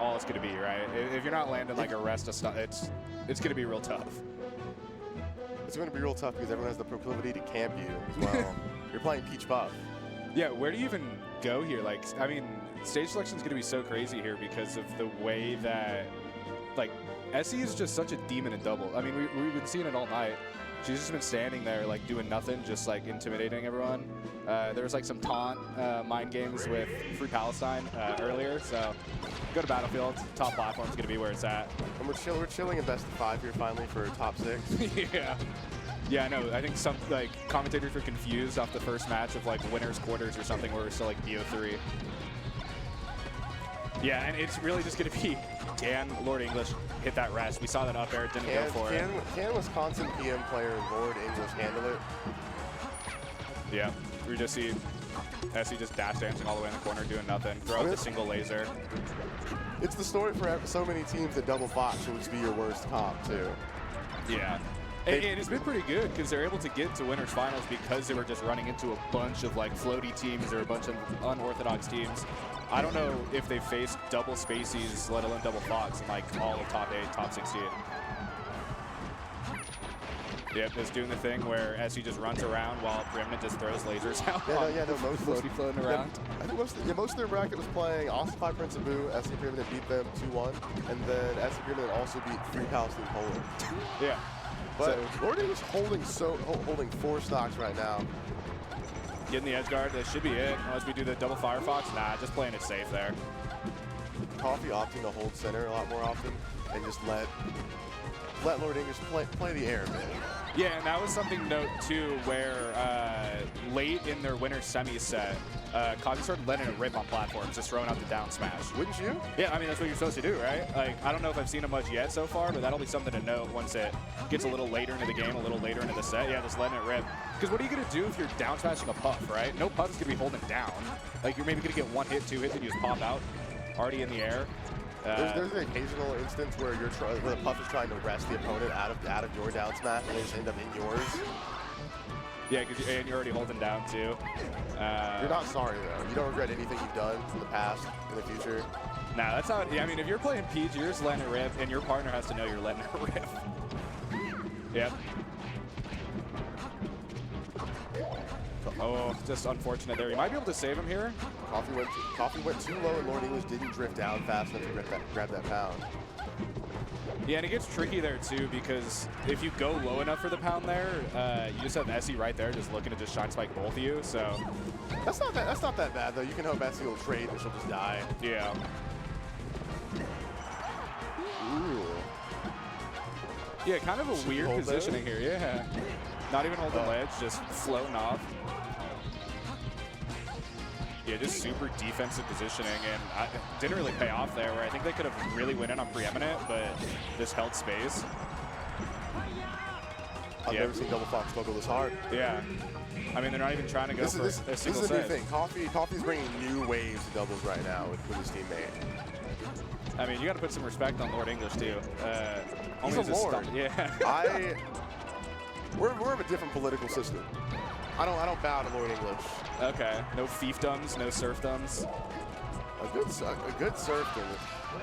all it's going to be, right? If you're not landing like a rest of stuff, it's going to be real tough. It's going to be real tough because everyone has the proclivity to camp you as well. You're playing Peach Buff. Yeah, where do you even go here? Like, I mean, stage selection is going to be so crazy here because of the way that, like, Essy is just such a demon in double. I mean, we've been seeing it all night. She's just been standing there, like, doing nothing, just, like, intimidating everyone. There was, like, some taunt mind games with Free Palestine earlier, so go to Battlefield. Top platform's going to be where it's at. And we're chilling in best of 5 here finally for top 6. Yeah. Yeah, no, I think some, like, commentators were confused off the first match of, like, winners, quarters or something where we're still, like, BO3. Yeah, and it's really just going to be, can Lord English hit that rest? We saw that up air, didn't go for it. Can Wisconsin PM player Lord English handle it? Yeah, we just see Essy just dash dancing all the way in the corner, doing nothing. Throws a single laser. It's the story for so many teams that double Fox will just be your worst comp, too. Yeah. And it's been pretty good because they're able to get to winners finals because they were just running into a bunch of like floaty teams or a bunch of unorthodox teams. I don't know if they faced double Spaceys, let alone double Fox in like all of top 8, top 16. Yep, just doing the thing where Essy just runs around while Preeminent just throws lasers out. Yeah, no, floaty floating around. I think most of their bracket was playing Austin 5 Prince of Boo, Essy Preeminent beat them 2-1, and then Essy Preeminent also beat Free Palestine Poland. Yeah. But Lord English holding 4 stocks right now. Getting the edge guard, that should be it. Unless we do the double Firefox, nah, just playing it safe there. Coffee opting to hold center a lot more often and just let Lord English play the air a bit. Yeah, and that was something to note too, where late in their winner semi set, Coffee started letting it rip on platforms, just throwing out the down smash. Wouldn't you? Yeah, I mean, that's what you're supposed to do, right? Like, I don't know if I've seen it much yet so far, but that'll be something to note once it gets a little later into the game, a little later into the set. Yeah, just letting it rip. Because what are you going to do if you're down smashing a puff, right? No puff is going to be holding it down. Like, you're maybe going to get 1 hit, 2 hits, and you just pop out already in the air. There's an occasional instance where where the puff is trying to rest the opponent out of your down smash, and they just end up in yours. Yeah, and you're already holding down too. You're not sorry though. You don't regret anything you've done in the past, in the future. Nah, that's how. Yeah, I mean, if you're playing Peach, you're just letting it rip, and your partner has to know you're letting it rip. Yep. Oh, just unfortunate there. You might be able to save him here. Coffee went too low, and Lord English didn't drift down fast enough to grab that pound. Yeah, and it gets tricky there too, because if you go low enough for the pound there, you just have Essy right there just looking to just shine spike both of you. So that's not that bad though. You can hope Essy will trade and she'll just die. Yeah. Ooh. Yeah, kind of a weird positioning here. Yeah. Not even holding ledge, just floating off. Yeah, just super defensive positioning, and it didn't really pay off there, where I think they could have really went in on Preeminent, but just held space. I've never seen double Fox struggle this hard. Yeah. I mean, they're not even trying to go for a single set. This is a new thing. Coffee's bringing new waves to doubles right now with his teammate. I mean, you got to put some respect on Lord English, too. He's a lord. Yeah. We're of a different political system. I don't bow to Lord English. Okay. No fiefdoms, no serfdoms. A good serfdom.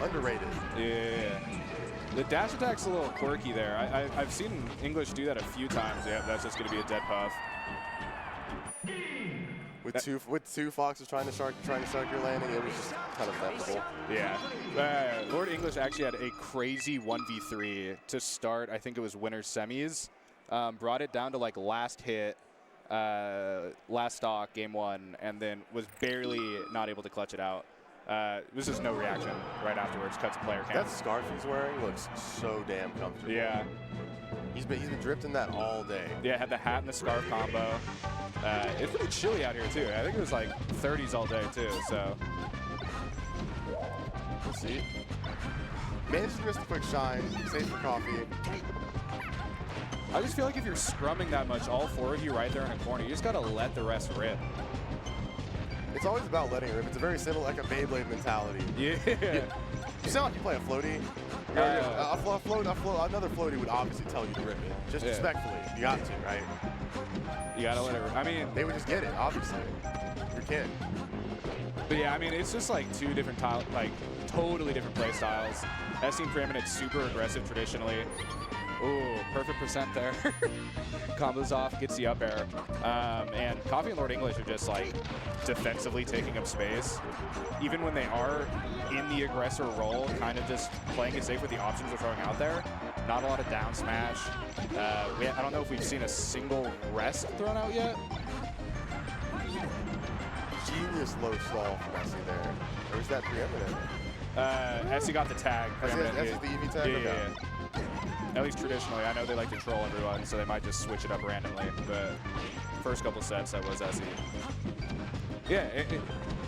Underrated. Yeah. The dash attack's a little quirky there. I've seen English do that a few times. Yeah, that's just going to be a dead puff. With two foxes trying to start your landing, it was just kind of inevitable. Yeah. Lord English actually had a crazy 1v3 to start. I think it was winners semis. Brought it down to like last hit, last stock, game 1, and then was barely not able to clutch it out. It was just no reaction right afterwards. Cuts a player cam. That scarf he's wearing looks so damn comfortable. Yeah. He's been drifting that all day. Yeah, had the hat and the scarf combo. It's pretty chilly out here too. I think it was like 30s all day too. So we'll see. Managed to miss the quick shine. Safe for Coffee. I just feel like if you're scrumming that much, all 4 of you right there in a corner, you just gotta let the rest rip. It's always about letting it rip. It's a very simple, like a Beyblade mentality. Yeah. You sound like you play a floaty. Another floaty would obviously tell you to rip it. Just respectfully. You got to, right? You gotta let it rip. I mean, they would just get it, obviously. Your kid. But yeah, I mean, it's just like 2 different totally different play styles. Essy and Preeminent super aggressive traditionally. Ooh, perfect percent there. Combos off, gets the up air. And Coffee and Lord English are just like defensively taking up space. Even when they are in the aggressor role, kind of just playing it safe with the options they're throwing out there. Not a lot of down smash. I don't know if we've seen a single rest thrown out yet. Genius low stall from Essy there. Or is that Preeminent? Essy got the tag. Essy's the EV tag? Yeah. At least traditionally, I know they like to troll everyone, so they might just switch it up randomly. But first couple sets, that was Essy. Yeah,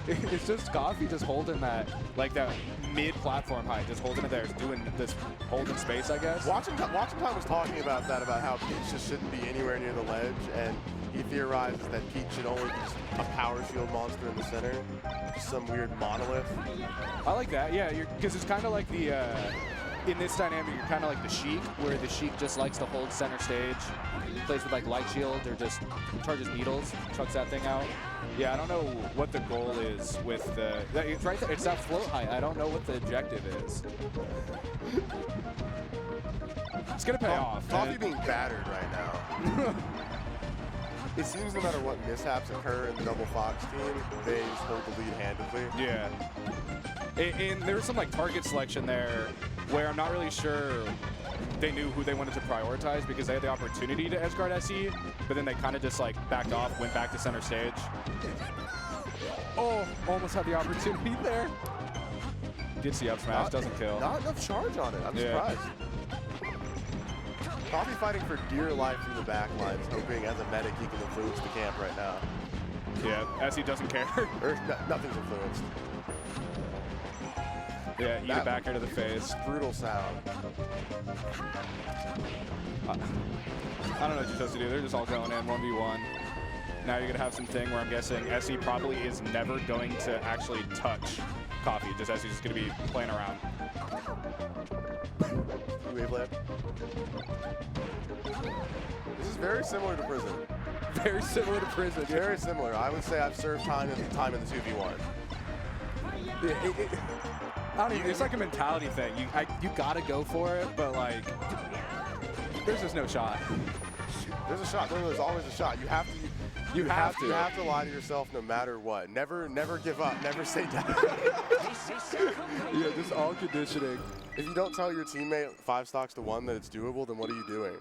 it's just Coffee just holding that, like that mid-platform height, just holding it there, doing this holding space, I guess. Watching Time was talking about that, about how Peach just shouldn't be anywhere near the ledge, and he theorizes that Peach should only be just a power shield monster in the center, just some weird monolith. I like that, yeah, because it's kind of like the. In this dynamic, you're kind of like the Sheik, where the Sheik just likes to hold center stage, plays with like light shield or just charges needles, chucks that thing out. Yeah, I don't know what the goal is with the. It's right there. It's that float height. I don't know what the objective is. It's gonna pay off. Coffee being battered right now. It seems no matter what mishaps occur in the double Fox team, they just hold the lead handedly. Yeah. And there was some like target selection there where I'm not really sure they knew who they wanted to prioritize because they had the opportunity to edge guard Essy, but then they kind of just like backed off, went back to center stage. Oh, almost had the opportunity there. Gets the up smash, doesn't kill. Not enough charge on it, I'm surprised. Coffee fighting for dear life through the back lines, hoping as a medic he can influence the camp right now. Yeah, Essy doesn't care. Nothing's influenced. Yeah, eat it back into the face. Brutal sound. I don't know what you're supposed to do. They're just all going in 1v1. Now you're going to have some thing where I'm guessing Essy probably is never going to actually touch Coffee, just Essy's just going to be playing around. Waveland. This is very similar to Prison. Very similar to Prison. Very similar. I would say I've served time in the 2v1. I don't even, it's like a mentality thing. You gotta go for it, but like, there's just no shot. There's a shot. There's always a shot. You have to. You have to lie to yourself no matter what. Never give up. Never say die. Yeah, just all conditioning. If you don't tell your teammate 5 stocks to 1 that it's doable, then what are you doing?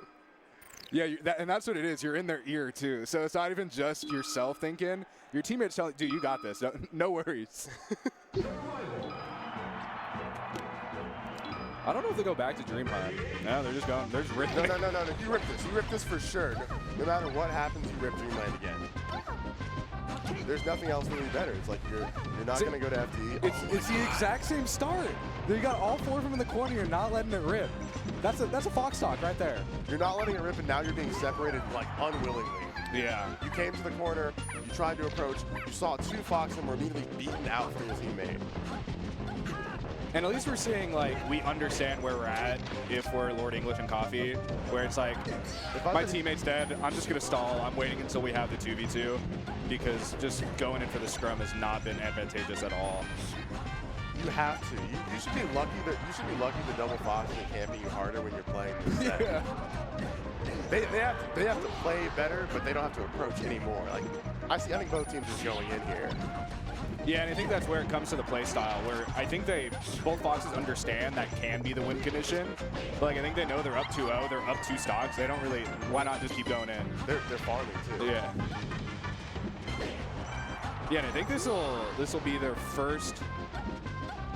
Yeah, and that's what it is. You're in their ear too. So it's not even just yourself thinking. Your teammates telling, dude, you got this. No worries. I don't know if they go back to Dream High. No, they're just going. They're just ripping. No. You rip this. You rip this for sure. No matter what happens, you rip Dreamland again. There's nothing else really better. It's like you're not going to go to FD. It's the exact same start. You got all 4 of them in the corner. You're not letting it rip. That's a Fox stock right there. You're not letting it rip, and now you're being separated like unwillingly. Yeah. You came to the corner. You tried to approach. You saw 2 Fox and were immediately beaten out from your teammate. And at least we're seeing, like, we understand where we're at if we're Lord English and Coffee, where it's like, my teammate's dead, I'm just going to stall. I'm waiting until we have the 2v2, because just going in for the scrum has not been advantageous at all. You have to. You should be lucky that the double Fox is camping you harder when you're playing this set. Yeah. They have to play better, but they don't have to approach anymore. Like I think both teams are going in here. Yeah, and I think that's where it comes to the play style, where I think both Foxes understand that can be the win condition. But like I think they know they're up 2-0, they're up 2 stocks. They don't really. Why not just keep going in? They're farming too. Yeah. Yeah, and I think this will be their first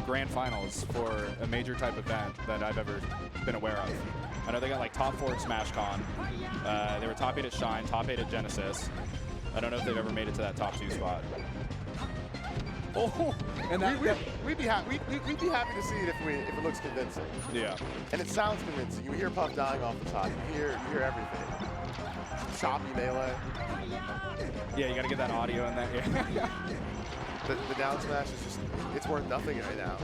grand finals for a major type event that I've ever been aware of. I know they got like top 4 at SmashCon. They were top 8 at Shine, top 8 at Genesis. I don't know if they've ever made it to that top 2 spot. Oh, and we'd be happy to see it if it looks convincing. Yeah. And it sounds convincing. You hear Puff dying off the top. You hear everything. Choppy melee. Yeah, you got to get that audio in there. Yeah. The down smash is just, it's worth nothing right now.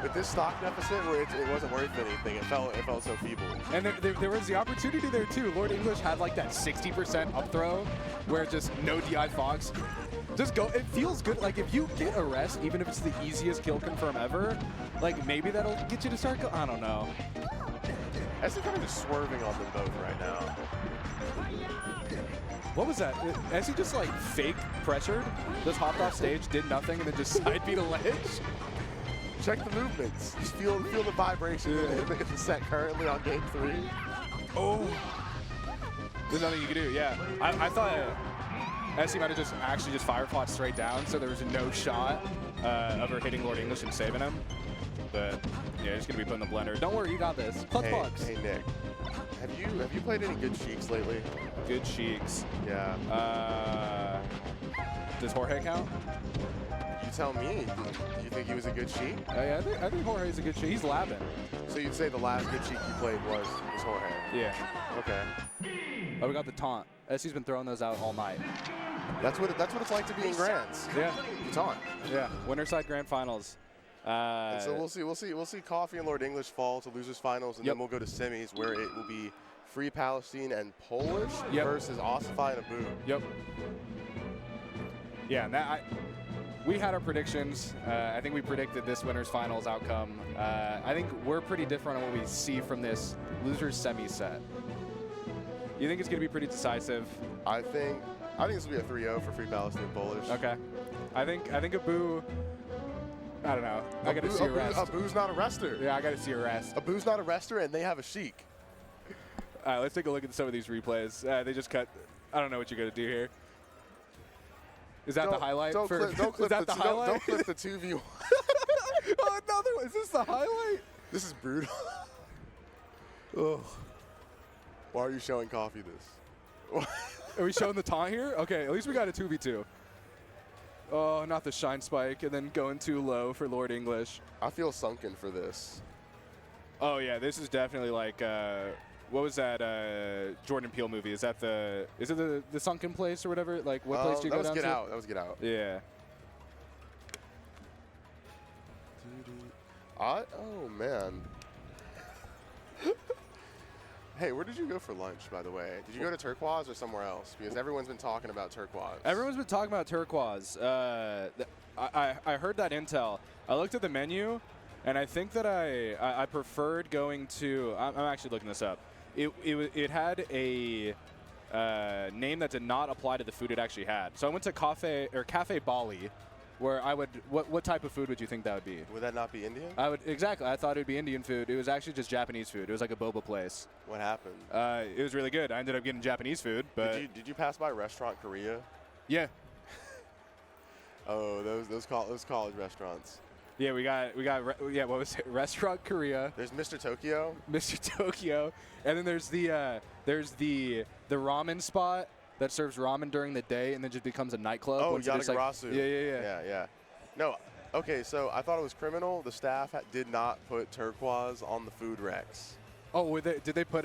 with this stock deficit where it wasn't worth anything. It felt so feeble. And there was the opportunity there too. Lord English had like that 60% up throw where just no DI Fox. Just go. It feels good. Like if you get a rest, even if it's the easiest kill confirm ever, like maybe that'll get you to start. I don't know. Essy kind of just swerving on them both right now. What was that? Essy just like fake pressured, just hopped off stage, did nothing, and then just side beat a ledge. Check the movements. Just feel the vibration in the set currently on game 3. Oh. There's nothing you can do. Yeah. I thought Essy might have just actually just fire fought straight down, so there was no shot of her hitting Lord English and saving him. But yeah, he's gonna be put in the blender. Don't worry, you got this. Clutch box. Hey Nick, have you played any good Sheiks lately? Good Sheiks. Yeah. Does Jorge count? You tell me. Do you think he was a good Sheik? Yeah, I think Jorge's a good Sheik. He's labbing. So you'd say the last good Sheik you played was Jorge? Yeah. Okay. Oh, we got the taunt. Essy's been throwing those out all night. That's what it's like to be in Grands. Yeah. You taunt. Yeah. Winter side grand finals. And so we'll see Coffee and Lord English fall to losers finals, and then we'll go to semis where it will be Free Palestine and Polish versus Ossify and Abu. Yep. Yeah, and we had our predictions. I think we predicted this winner's finals outcome. I think we're pretty different on what we see from this losers semi set. You think it's going to be pretty decisive? I think this will be a 3-0 for Free Palestine and Polish. Okay. I think Abu. I don't know. I got to see a rest. Abu's not a rester. Yeah, I got to see a rest. Abu's not a rester, and they have a Sheik. All right, let's take a look at some of these replays. They just cut. I don't know what you're going to do here. Is that the highlight? Don't clip the 2v1. Oh, another one. Is this the highlight? This is brutal. Ugh. Why are you showing Coffee this? Are we showing the taunt here? Okay, at least we got a 2v2. Oh, not the shine spike, and then going too low for Lord English. I feel sunken for this. Oh, yeah, this is definitely like, what was that Jordan Peele movie? Is it the sunken place or whatever? Like, what place do you go down to? That was Get Out. Yeah. Oh, man. Hey, where did you go for lunch, by the way? Did you go to Turquoise or somewhere else? Because everyone's been talking about Turquoise. Everyone's been talking about Turquoise. I heard that intel. I looked at the menu, and I think that I preferred going to. I'm actually looking this up. It had a name that did not apply to the food it actually had. So I went to Cafe Bali, where I would. What type of food would you think that would be? Would that not be Indian? Exactly. I thought it would be Indian food. It was actually just Japanese food. It was like a boba place. What happened? It was really good. I ended up getting Japanese food, but did you pass by Restaurant Korea? Yeah. Oh, those college restaurants. Yeah, we got what was it? Restaurant Korea. There's Mr. Tokyo. Mr. Tokyo, and then there's the ramen spot that serves ramen during the day and then just becomes a nightclub. Oh, Yatagarasu. Like, Yeah. No, okay, so I thought it was criminal. The staff did not put Turquoise on the food recs. Oh, did they put